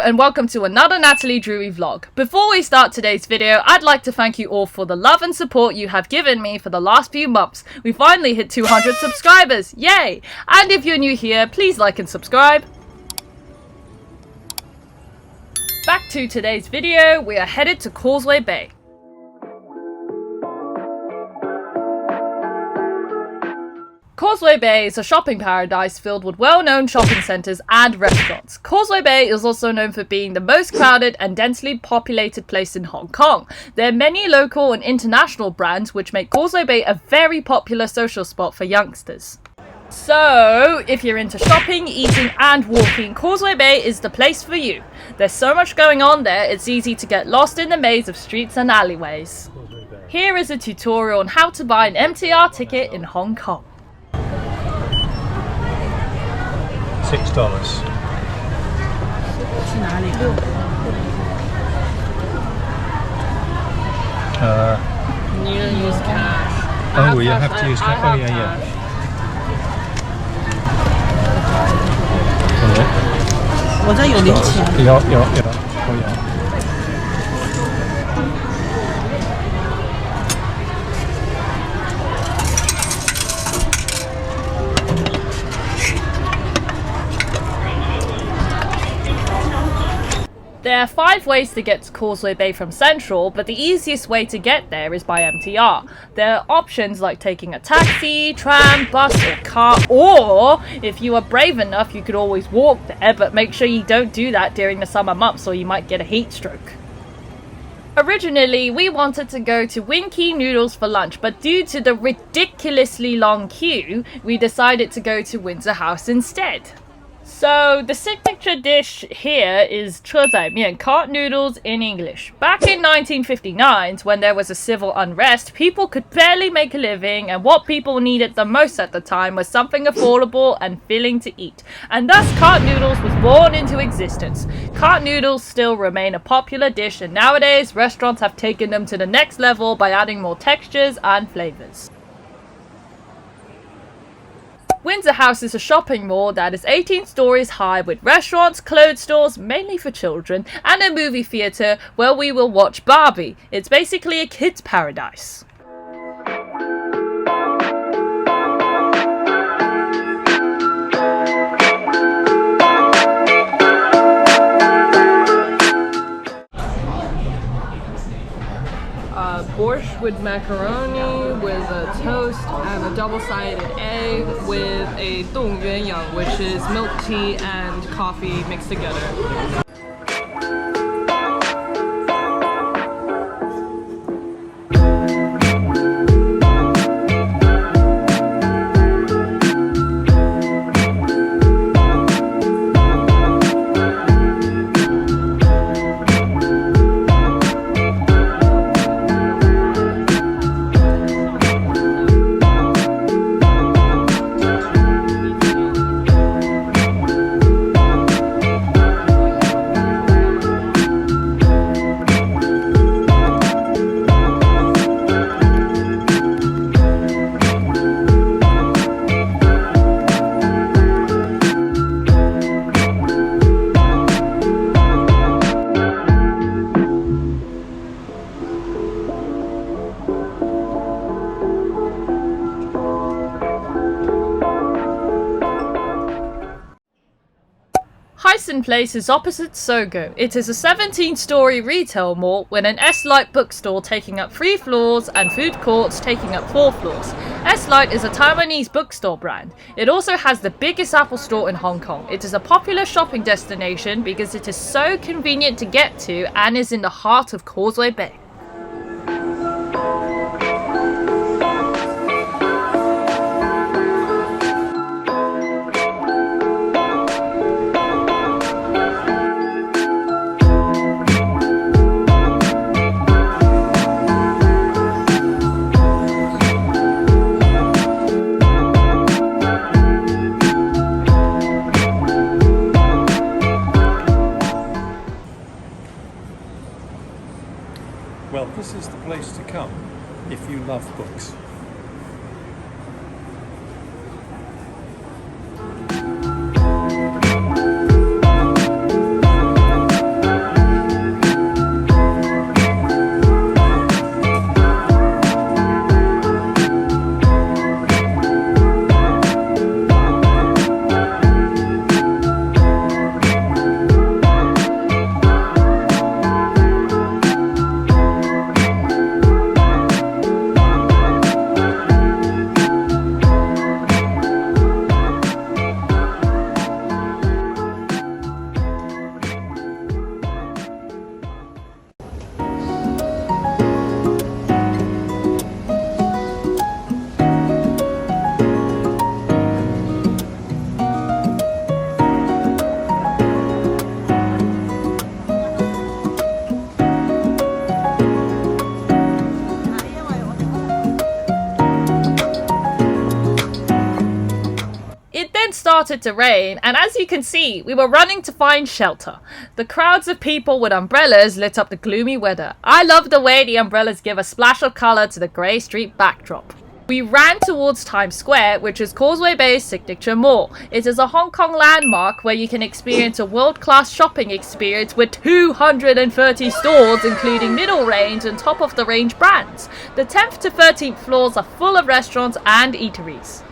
and welcome to another Nataliedrewy vlog. Before we start today's video, I'd like to thank you all for the love and support you have given me for the last few months. We finally hit 200 subscribers, yay! And if you're new here, please like and subscribe. Back to today's video, we are headed to Causeway Bay. Causeway Bay is a shopping paradise filled with well-known shopping centres and restaurants. Causeway Bay is also known for being the most crowded and densely populated place in Hong Kong. There are many local and international brands which make Causeway Bay a very popular social spot for youngsters. So, if you're into shopping, eating and walking, Causeway Bay is the place for you. There's so much going on there, it's easy to get lost in the maze of streets and alleyways. Here is a tutorial on how to buy an MTR ticket in Hong Kong. $6. 去哪里？ You need to use cash. Oh, you have to use cash. Oh, yeah. 我这有零钱。有，都有。There are 5 ways to get to Causeway Bay from Central, but the easiest way to get there is by MTR. There are options like taking a taxi, tram, bus or car, or if you are brave enough you could always walk there, but make sure you don't do that during the summer months or you might get a heat stroke. Originally, we wanted to go to Winky Noodles for lunch, but due to the ridiculously long queue, we decided to go to Windsor House instead. So, the signature dish here is 车仔面, cart noodles in English. Back in 1959, when there was a civil unrest, people could barely make a living, and what people needed the most at the time was something affordable and filling to eat. And thus, cart noodles was born into existence. Cart noodles still remain a popular dish, and nowadays, restaurants have taken them to the next level by adding more textures and flavors. Windsor House is a shopping mall that is 18 stories high with restaurants, clothes stores, mainly for children, and a movie theatre where we will watch Barbie. It's basically a kid's paradise. Borscht with macaroni, with a toast, and a double-sided egg with a 冻鸳鸯, which is milk tea and coffee mixed together. Hysan Place is opposite Sogo. It is a 17-story retail mall with an S-Light bookstore taking up 3 floors and food courts taking up 4 floors. S-Light is a Taiwanese bookstore brand. It also has the biggest Apple store in Hong Kong. It is a popular shopping destination because it is so convenient to get to and is in the heart of Causeway Bay. Well, this is the place to come if you love books. It then started to rain, and as you can see, we were running to find shelter. The crowds of people with umbrellas lit up the gloomy weather. I love the way the umbrellas give a splash of colour to the grey street backdrop. We ran towards Times Square, which is Causeway Bay's signature mall. It is a Hong Kong landmark where you can experience a world-class shopping experience with 230 stores, including middle-range and top-of-the-range brands. The 10th to 13th floors are full of restaurants and eateries.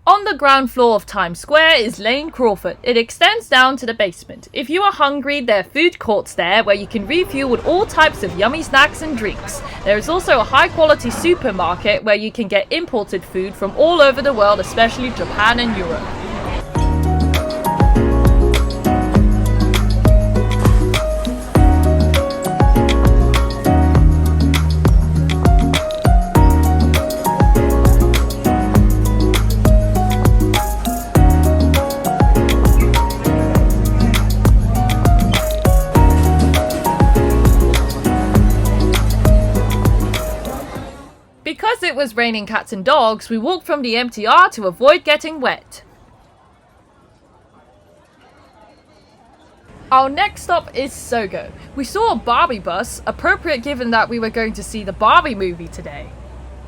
On the ground floor of Times Square is Lane Crawford. It extends down to the basement. If you are hungry, there are food courts there where you can refuel with all types of yummy snacks and drinks. There is also a high-quality supermarket where you can get imported food from all over the world, especially Japan and Europe. Because it was raining cats and dogs, we walked from the MTR to avoid getting wet. Our next stop is Sogo. We saw a Barbie bus, appropriate given that we were going to see the Barbie movie today.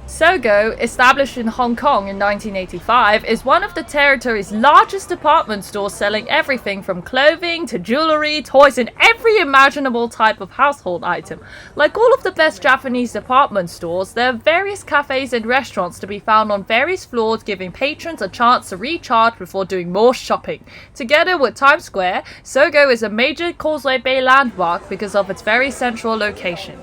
Sogo, established in Hong Kong in 1985, is one of the territory's largest department stores, selling everything from clothing to jewelry, toys, and every imaginable type of household item. Like all of the best Japanese department stores, there are various cafes and restaurants to be found on various floors, giving patrons a chance to recharge before doing more shopping. Together with Times Square, Sogo is a major Causeway Bay landmark because of its very central location.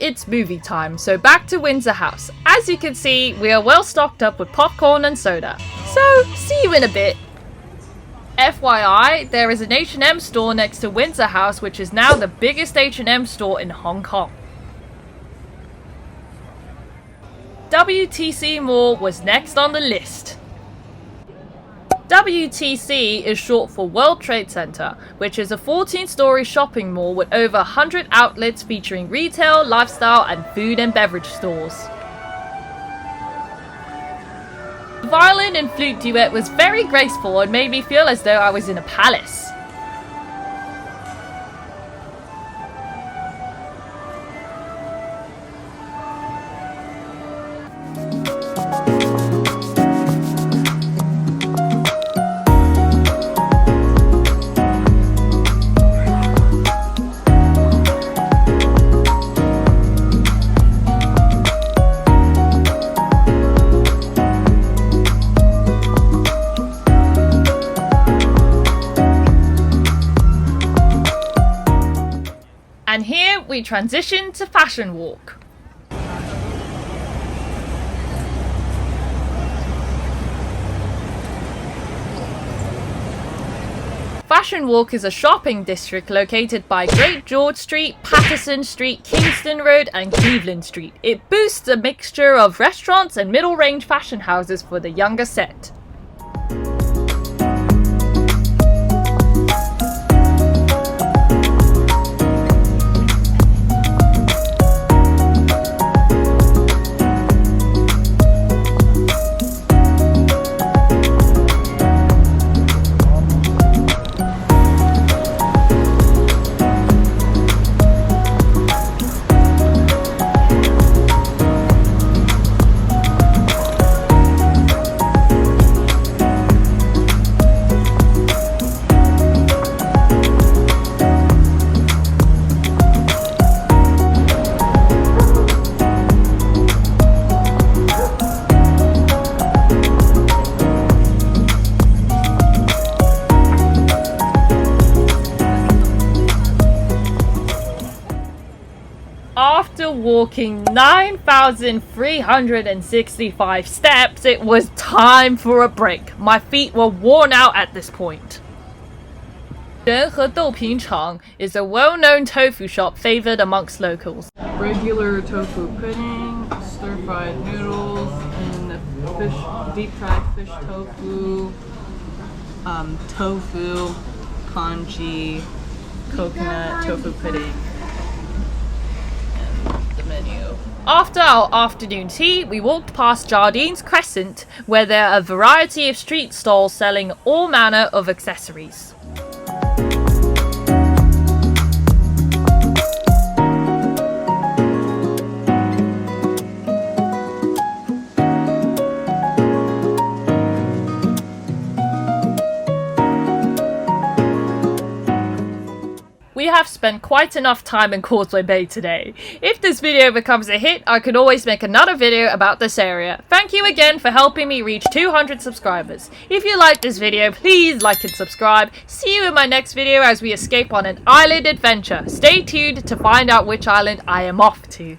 It's movie time, so back to Windsor House. As you can see, we are well stocked up with popcorn and soda. So, see you in a bit. FYI, there is an H&M store next to Windsor House, which is now the biggest H&M store in Hong Kong. WTC Mall was next on the list. WTC is short for World Trade Center, which is a 14-story shopping mall with over 100 outlets featuring retail, lifestyle, and food and beverage stores. The violin and flute duet was very graceful and made me feel as though I was in a palace. And here we transition to Fashion Walk. Fashion Walk is a shopping district located by Great George Street, Patterson Street, Kingston Road and Cleveland Street. It boasts a mixture of restaurants and middle-range fashion houses for the younger set. walking 9,365 steps, it was time for a break. My feet were worn out at this point. 仁和豆品厂 is a well-known tofu shop favored amongst locals. Regular tofu pudding, stir-fried noodles, and fish, deep-fried fish tofu, tofu, congee, coconut tofu pudding. And the menu. After our afternoon tea, we walked past Jardines Crescent, where there are a variety of street stalls selling all manner of accessories. We have spent quite enough time in Causeway Bay today. If this video becomes a hit, I could always make another video about this area. Thank you again for helping me reach 200 subscribers. If you liked this video, please like and subscribe. See you in my next video as we escape on an island adventure. Stay tuned to find out which island I am off to.